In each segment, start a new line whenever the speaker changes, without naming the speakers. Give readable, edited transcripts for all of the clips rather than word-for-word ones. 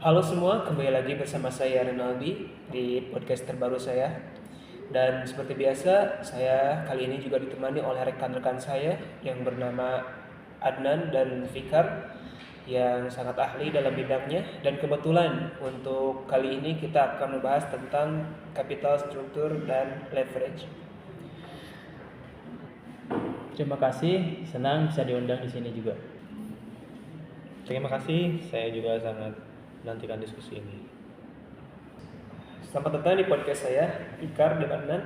Halo semua, kembali lagi bersama saya Renaldi di podcast terbaru saya. Dan seperti biasa, saya kali ini juga ditemani oleh rekan-rekan saya yang bernama Adnan dan Fikar yang sangat ahli dalam bidangnya. Dan kebetulan untuk kali ini kita akan membahas tentang capital structure dan leverage.
Terima kasih, senang bisa diundang di sini juga.
Terima kasih, saya juga sangat menantikan diskusi ini.
Selamat datang di podcast saya, Fikar dan Adnan.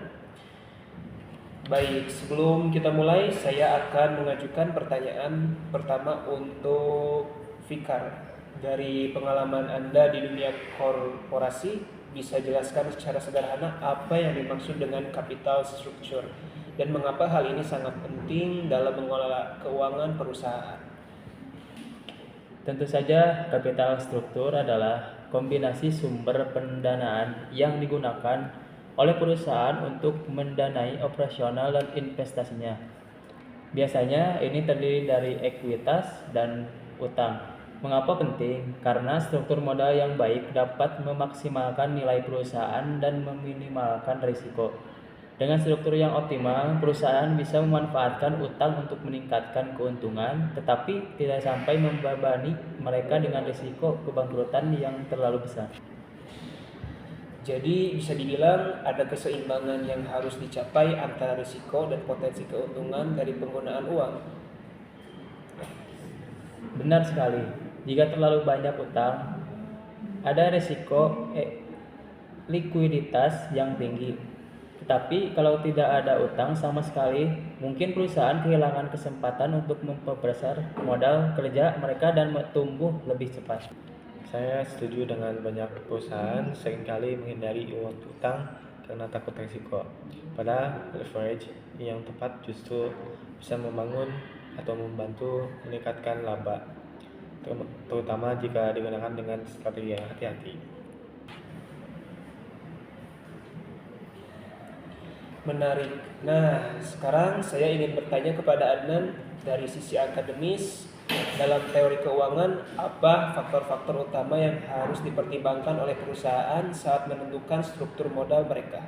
Baik, sebelum kita mulai, saya akan mengajukan pertanyaan pertama untuk Fikar. Dari pengalaman Anda di dunia korporasi, bisa jelaskan secara sederhana apa yang dimaksud dengan capital structure dan mengapa hal ini sangat penting dalam mengelola keuangan perusahaan.
Tentu saja, kapital struktur adalah kombinasi sumber pendanaan yang digunakan oleh perusahaan untuk mendanai operasional dan investasinya. Biasanya ini terdiri dari ekuitas dan utang. Mengapa penting? Karena struktur modal yang baik dapat memaksimalkan nilai perusahaan dan meminimalkan risiko. Dengan struktur yang optimal, perusahaan bisa memanfaatkan utang untuk meningkatkan keuntungan, tetapi tidak sampai membebani mereka dengan risiko kebangkrutan yang terlalu besar.
Jadi bisa dibilang ada keseimbangan yang harus dicapai antara risiko dan potensi keuntungan dari penggunaan uang.
Benar sekali, jika terlalu banyak utang, ada risiko likuiditas yang tinggi. Tetapi kalau tidak ada utang sama sekali, mungkin perusahaan kehilangan kesempatan untuk memperbesar modal kerja mereka dan tumbuh lebih cepat.
Saya setuju dengan banyak perusahaan seringkali menghindari uang utang karena takut risiko. Padahal leverage yang tepat justru bisa membangun atau membantu meningkatkan laba, terutama jika digunakan dengan strategi yang hati-hati.
Menarik. Nah, sekarang saya ingin bertanya kepada Adnan dari sisi akademis, dalam teori keuangan, apa faktor-faktor utama yang harus dipertimbangkan oleh perusahaan saat menentukan struktur modal mereka?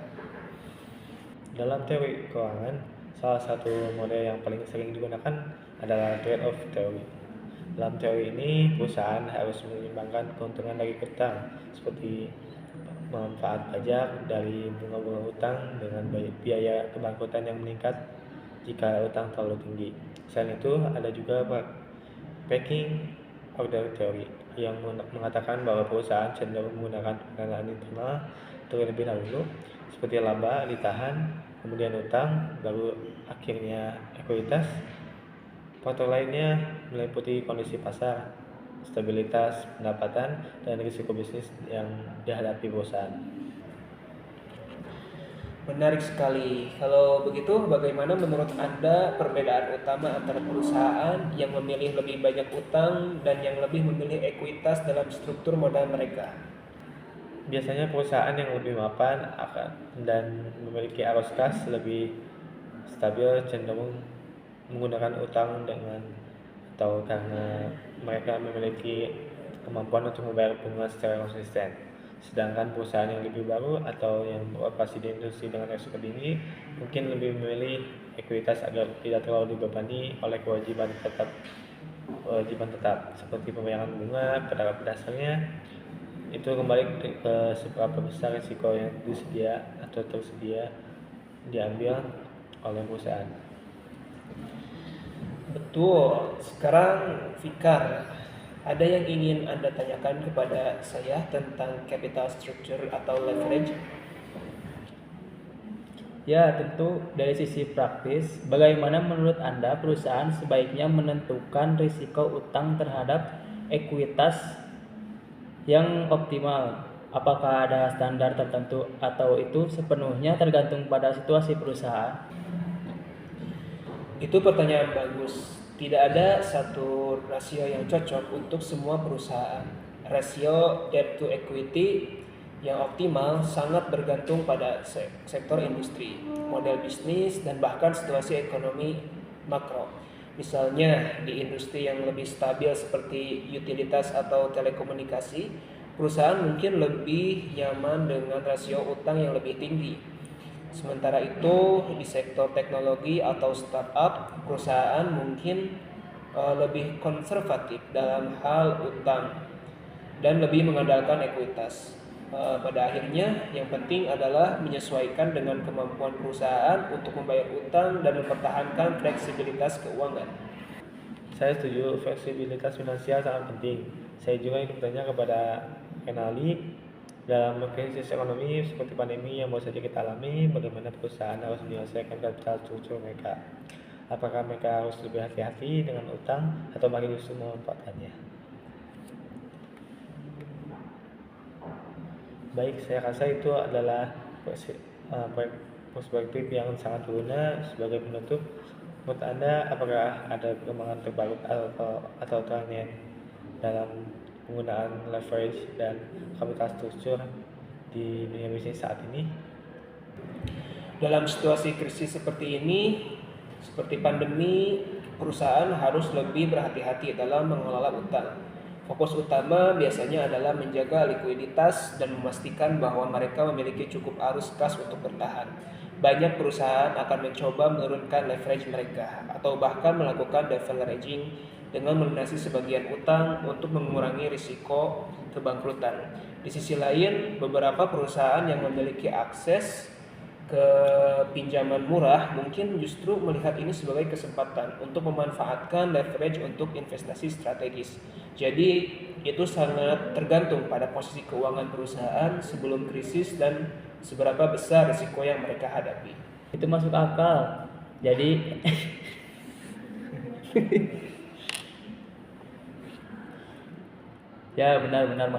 Dalam teori keuangan, salah satu model yang paling sering digunakan adalah trade-off theory. Dalam teori ini, perusahaan harus menyeimbangkan keuntungan dari utang, seperti manfaat pajak dari bunga-bunga utang dengan biaya kebangkrutan yang meningkat jika utang terlalu tinggi. Selain itu, ada juga pecking order theory yang mengatakan bahwa perusahaan cenderung menggunakan pendanaan internal terlebih dahulu, seperti laba ditahan, kemudian utang, baru akhirnya ekuitas. Faktor lainnya meliputi kondisi pasar, stabilitas pendapatan, dan risiko bisnis yang dihadapi perusahaan.
Menarik sekali. Kalau begitu, bagaimana menurut Anda perbedaan utama antara perusahaan yang memilih lebih banyak utang dan yang lebih memilih ekuitas dalam struktur modal mereka?
Biasanya perusahaan yang lebih mapan dan memiliki arus kas lebih stabil cenderung menggunakan utang atau karena mereka memiliki kemampuan untuk membayar bunga secara konsisten. Sedangkan perusahaan yang lebih baru atau yang beroperasi di industri dengan risiko tinggi mungkin lebih memilih ekuitas agar tidak terlalu dibebani oleh kewajiban tetap seperti pembayaran bunga pada dasarnya. Itu kembali ke seberapa besar risiko yang tersedia diambil oleh perusahaan.
Betul. Sekarang Fikar, ada yang ingin Anda tanyakan kepada saya tentang capital structure atau leverage?
Ya, tentu dari sisi praktis, bagaimana menurut Anda perusahaan sebaiknya menentukan risiko utang terhadap ekuitas yang optimal? Apakah ada standar tertentu atau itu sepenuhnya tergantung pada situasi perusahaan?
Itu pertanyaan bagus. Tidak ada satu rasio yang cocok untuk semua perusahaan. Rasio debt to equity yang optimal sangat bergantung pada sektor industri, model bisnis, dan bahkan situasi ekonomi makro. Misalnya di industri yang lebih stabil seperti utilitas atau telekomunikasi, perusahaan mungkin lebih nyaman dengan rasio utang yang lebih tinggi. Sementara itu di sektor teknologi atau startup, perusahaan mungkin lebih konservatif dalam hal utang dan lebih mengandalkan ekuitas. Pada akhirnya yang penting adalah menyesuaikan dengan kemampuan perusahaan untuk membayar utang dan mempertahankan fleksibilitas keuangan.
Saya setuju, fleksibilitas finansial sangat penting. Saya juga ingin bertanya kepada Kenali, dalam krisis ekonomi seperti pandemi yang baru saja kita alami, bagaimana perusahaan harus menyelesaikan kapital struktur mereka? Apakah mereka harus lebih hati-hati dengan utang atau makin justru memanfaatkannya? Baik, saya rasa itu adalah perspektif yang sangat berguna. Sebagai penutup, menurut Anda apakah ada perkembangan terbaru atau tren dalam penggunaan leverage dan capital structure di dunia bisnis saat ini?
Dalam situasi krisis seperti ini, seperti pandemi, perusahaan harus lebih berhati-hati dalam mengelola utang. Fokus utama biasanya adalah menjaga likuiditas dan memastikan bahwa mereka memiliki cukup arus kas untuk bertahan. Banyak perusahaan akan mencoba menurunkan leverage mereka atau bahkan melakukan deleveraging dengan melunasi sebagian utang untuk mengurangi risiko kebangkrutan. Di sisi lain, beberapa perusahaan yang memiliki akses ke pinjaman murah mungkin justru melihat ini sebagai kesempatan untuk memanfaatkan leverage untuk investasi strategis. Jadi itu sangat tergantung pada posisi keuangan perusahaan sebelum krisis dan seberapa besar risiko yang mereka hadapi.
Itu masuk akal. Jadi ya benar-benar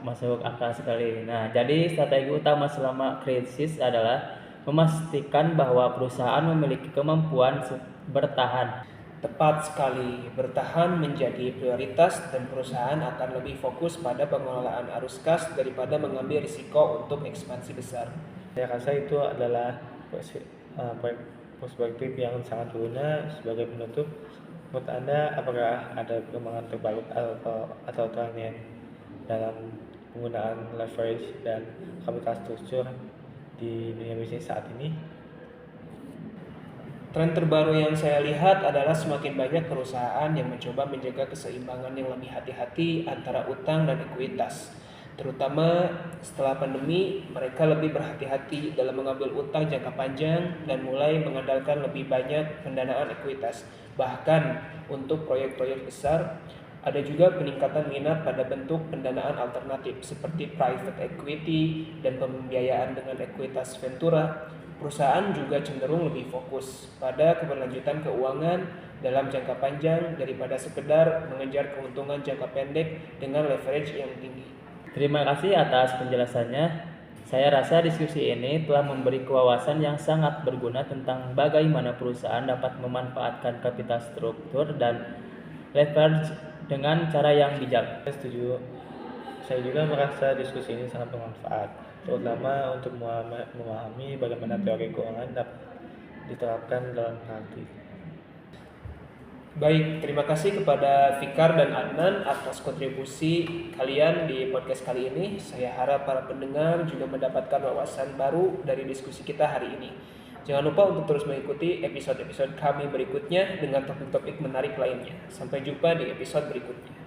masuk akal sekali. Nah, jadi strategi utama selama krisis adalah memastikan bahwa perusahaan memiliki kemampuan bertahan.
Tepat sekali, bertahan menjadi prioritas dan perusahaan akan lebih fokus pada pengelolaan arus kas daripada mengambil risiko untuk ekspansi besar.
Saya rasa itu adalah perspektif yang sangat berguna. Sebagai penutup, menurut Anda apakah ada perkembangan terbaru atau tren dalam penggunaan leverage dan capital structure di dunia bisnis saat ini?
Tren terbaru yang saya lihat adalah semakin banyak perusahaan yang mencoba menjaga keseimbangan yang lebih hati-hati antara utang dan ekuitas. Terutama setelah pandemi, mereka lebih berhati-hati dalam mengambil utang jangka panjang dan mulai mengandalkan lebih banyak pendanaan ekuitas. Bahkan untuk proyek-proyek besar, ada juga peningkatan minat pada bentuk pendanaan alternatif seperti private equity dan pembiayaan dengan ekuitas ventura. Perusahaan juga cenderung lebih fokus pada keberlanjutan keuangan dalam jangka panjang daripada sekedar mengejar keuntungan jangka pendek dengan leverage yang tinggi.
Terima kasih atas penjelasannya. Saya rasa diskusi ini telah memberi wawasan yang sangat berguna tentang bagaimana perusahaan dapat memanfaatkan kapital struktur dan leverage dengan cara yang bijak.
Saya setuju. Saya juga merasa diskusi ini sangat bermanfaat, terutama untuk memahami bagaimana teori keuangan dapat diterapkan dalam praktik.
Baik, terima kasih kepada Fikar dan Adnan atas kontribusi kalian di podcast kali ini. Saya harap para pendengar juga mendapatkan wawasan baru dari diskusi kita hari ini. Jangan lupa untuk terus mengikuti episode-episode kami berikutnya dengan topik-topik menarik lainnya. Sampai jumpa di episode berikutnya.